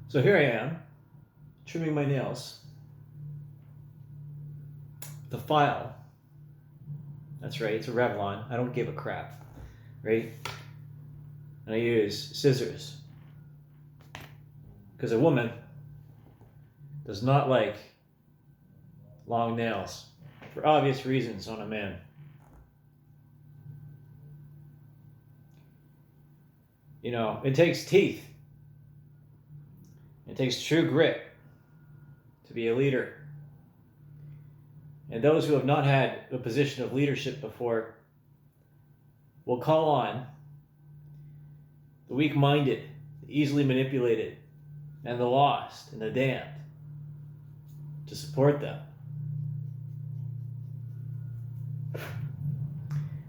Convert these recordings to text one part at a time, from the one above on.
So here I am, trimming my nails. The file, that's right, it's a Revlon. I don't give a crap, right? And I use scissors because a woman does not like long nails for obvious reasons on a man. You know, it takes teeth. It takes true grit to be a leader. And those who have not had a position of leadership before will call on the weak-minded, the easily manipulated, and the lost and the damned to support them.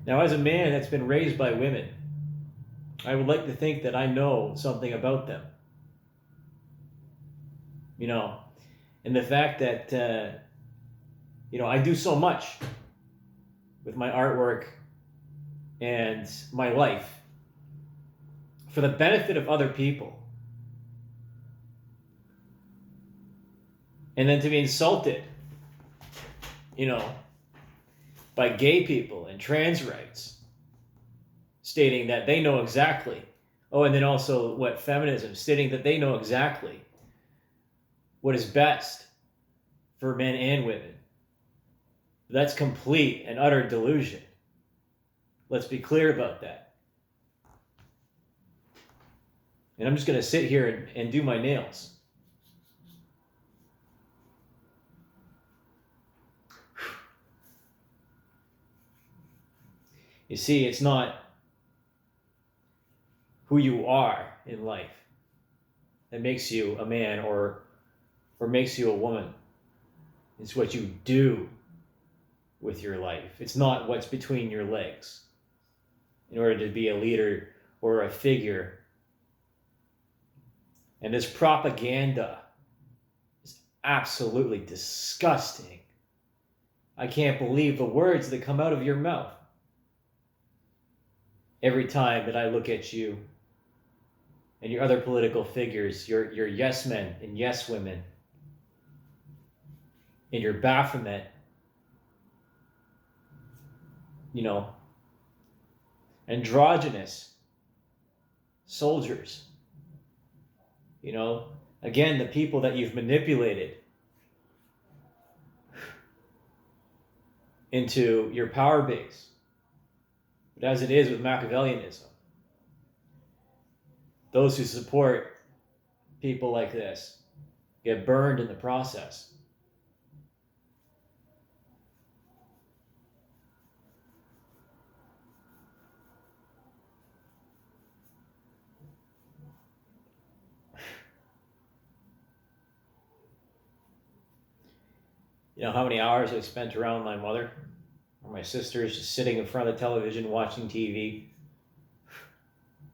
Now, as a man that's been raised by women, I would like to think that I know something about them. You know, and the fact that, I do so much with my artwork and my life for the benefit of other people. And then to be insulted, by gay people and trans rights, stating that they know exactly. Oh, and then also feminism, stating that they know exactly what is best for men and women. That's complete and utter delusion. Let's be clear about that. And I'm just going to sit here and do my nails. You see, it's not who you are in life that makes you a man or makes you a woman. It's what you do with your life. It's not what's between your legs in order to be a leader or a figure. And this propaganda is absolutely disgusting. I can't believe the words that come out of your mouth every time that I look at you and your other political figures, your yes men and yes women, and your Baphomet, androgynous soldiers. Again, the people that you've manipulated into your power base. But as it is with Machiavellianism, those who support people like this get burned in the process. You know how many hours I spent around my mother or my sisters just sitting in front of the television watching TV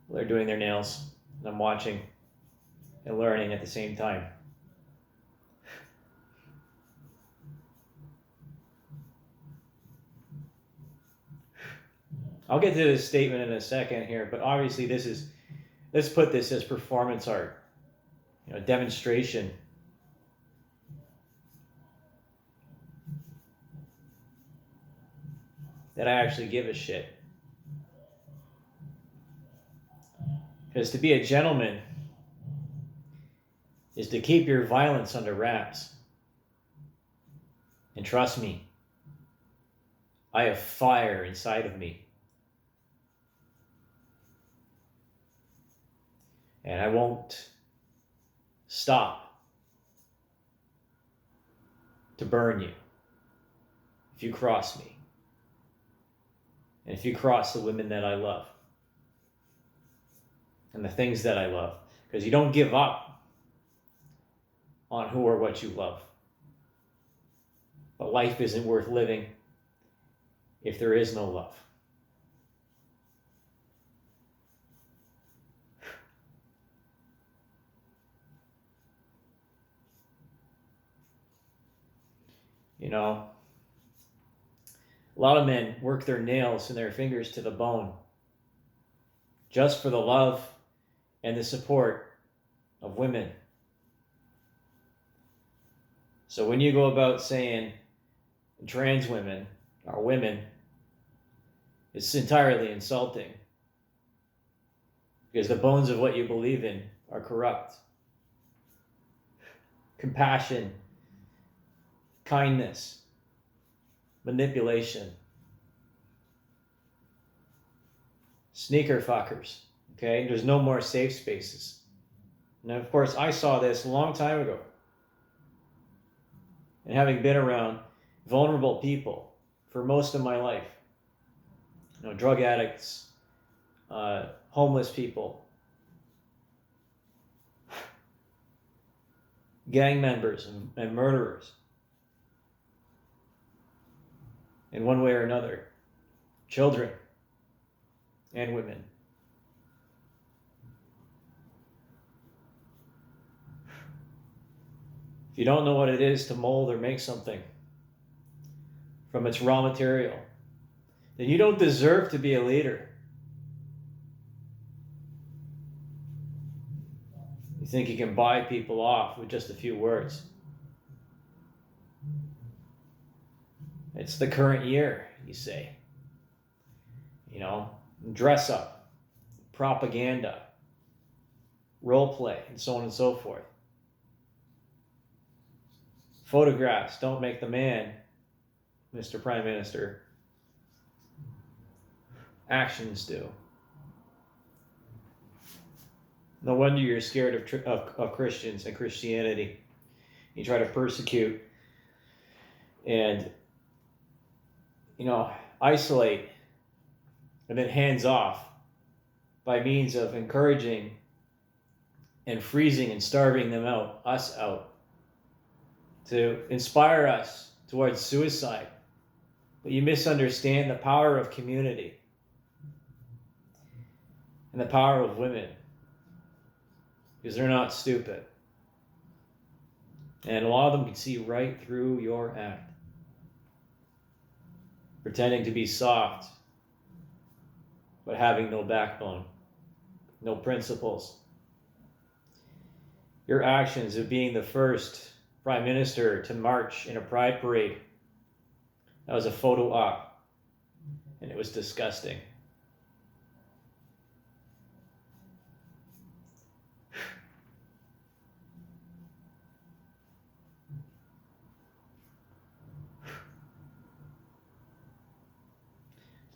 while they're doing their nails, and I'm watching and learning at the same time. I'll get to this statement in a second here, but obviously let's put this as performance art, demonstration. That I actually give a shit. Because to be a gentleman is to keep your violence under wraps. And trust me, I have fire inside of me. And I won't stop to burn you if you cross me. And if you cross the women that I love and the things that I love, because you don't give up on who or what you love. But life isn't worth living if there is no love. A lot of men work their nails and their fingers to the bone just for the love and the support of women So when you go about saying trans women are women, it's entirely insulting, because the bones of what you believe in are corrupt. Compassion, kindness, manipulation, sneaker fuckers. Okay, there's no more safe spaces. Now, of course, I saw this a long time ago. And having been around vulnerable people for most of my life, drug addicts, homeless people, gang members and murderers, in one way or another, children and women. If you don't know what it is to mold or make something from its raw material, then you don't deserve to be a leader. You think you can buy people off with just a few words. It's the current year, you say. Dress up, propaganda, role play, and so on and so forth. Photographs don't make the man, Mr. Prime Minister. Actions do. No wonder you're scared of Christians and Christianity. You try to persecute and, isolate and then hands off by means of encouraging and freezing and starving us out, to inspire us towards suicide. But you misunderstand the power of community and the power of women, because they're not stupid. And a lot of them can see right through your act, pretending to be soft, but having no backbone, no principles. Your actions of being the first Prime Minister to march in a pride parade, that was a photo op, and it was disgusting.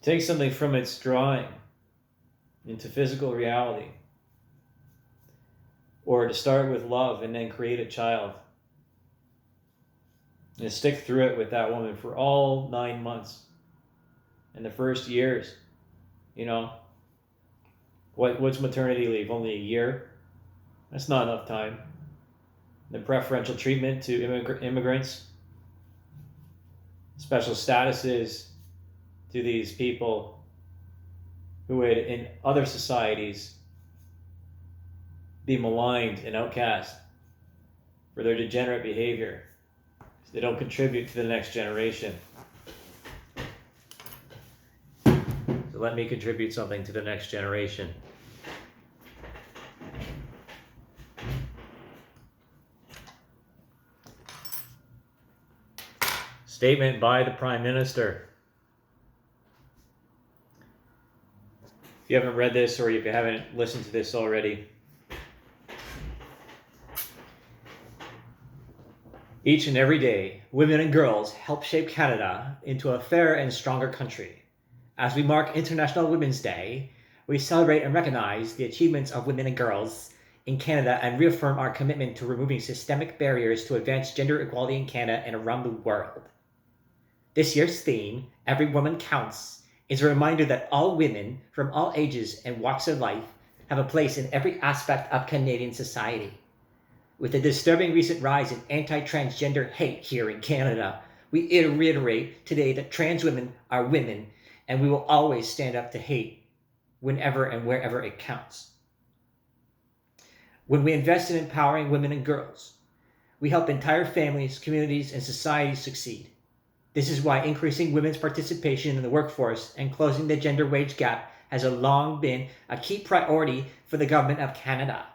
Take something from its drawing into physical reality, or to start with love and then create a child, and stick through it with that woman for all 9 months and the first years. What's maternity leave? Only a year? That's not enough time. The preferential treatment to immigrants, special statuses to these people who would, in other societies, be maligned and outcast for their degenerate behavior. They don't contribute to the next generation. So let me contribute something to the next generation. Statement by the Prime Minister. If you haven't read this, or if you haven't listened to this already, each and every day, women and girls help shape Canada into a fairer and stronger country. As we mark International Women's Day, we celebrate and recognize the achievements of women and girls in Canada and reaffirm our commitment to removing systemic barriers to advance gender equality in Canada and around the world. This year's theme, Every Woman Counts, is a reminder that all women from all ages and walks of life have a place in every aspect of Canadian society. With the disturbing recent rise in anti-transgender hate here in Canada, we reiterate today that trans women are women, and we will always stand up to hate whenever and wherever it counts. When we invest in empowering women and girls, we help entire families, communities, and societies succeed. This is why increasing women's participation in the workforce and closing the gender wage gap has long been a key priority for the Government of Canada,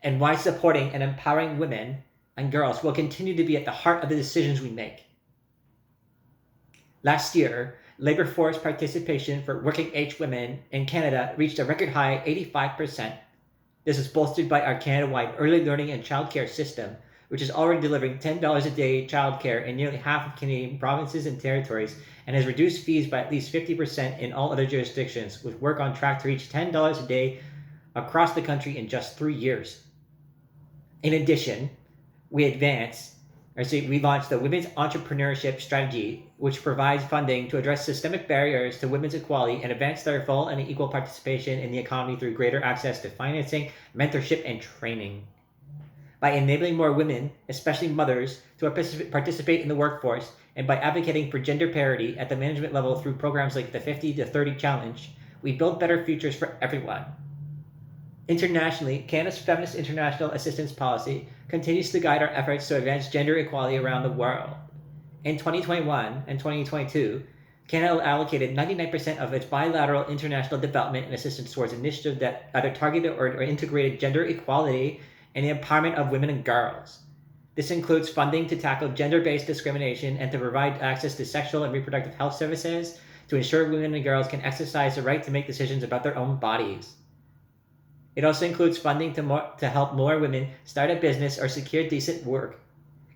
and why supporting and empowering women and girls will continue to be at the heart of the decisions we make. Last year, labor force participation for working age women in Canada reached a record high 85%. This is bolstered by our Canada-wide early learning and childcare system, which is already delivering $10 a day childcare in nearly half of Canadian provinces and territories and has reduced fees by at least 50% in all other jurisdictions, with work on track to reach $10 a day across the country in just 3 years. In addition, we launched the Women's Entrepreneurship Strategy, which provides funding to address systemic barriers to women's equality and advance their full and equal participation in the economy through greater access to financing, mentorship, and training. By enabling more women, especially mothers, to participate in the workforce, and by advocating for gender parity at the management level through programs like the 50 to 30 Challenge, we build better futures for everyone. Internationally, Canada's Feminist International Assistance Policy continues to guide our efforts to advance gender equality around the world. In 2021 and 2022, Canada allocated 99% of its bilateral international development and assistance towards initiatives that either targeted or integrated gender equality and the empowerment of women and girls. This includes funding to tackle gender-based discrimination and to provide access to sexual and reproductive health services to ensure women and girls can exercise the right to make decisions about their own bodies. It also includes funding to help more women start a business or secure decent work.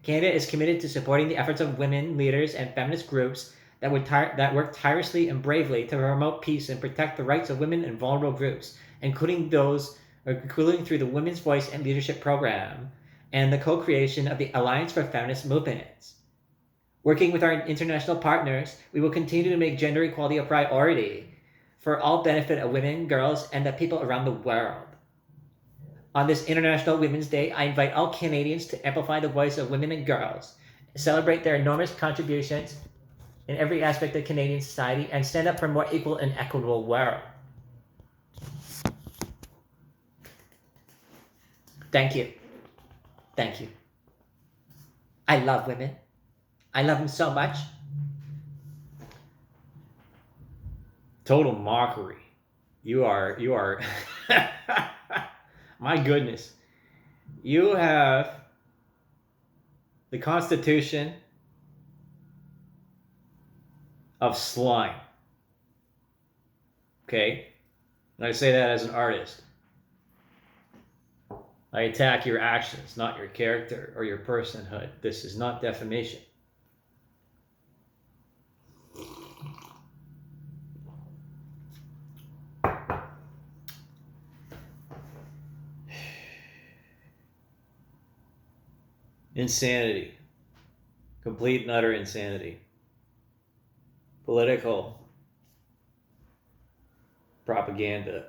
Canada is committed to supporting the efforts of women leaders and feminist groups that work tirelessly and bravely to promote peace and protect the rights of women and vulnerable groups, including through the Women's Voice and Leadership Program and the co-creation of the Alliance for Feminist Movements. Working with our international partners, we will continue to make gender equality a priority for all benefit of women, girls, and the people around the world. On this International Women's Day, I invite all Canadians to amplify the voice of women and girls, celebrate their enormous contributions in every aspect of Canadian society, and stand up for a more equal and equitable world. Thank you. Thank you. I love women. I love them so much. Total mockery. You are my goodness. You have the constitution of slime. Okay? And I say that as an artist. I attack your actions, not your character or your personhood. This is not defamation. Insanity. Complete and utter insanity. Political propaganda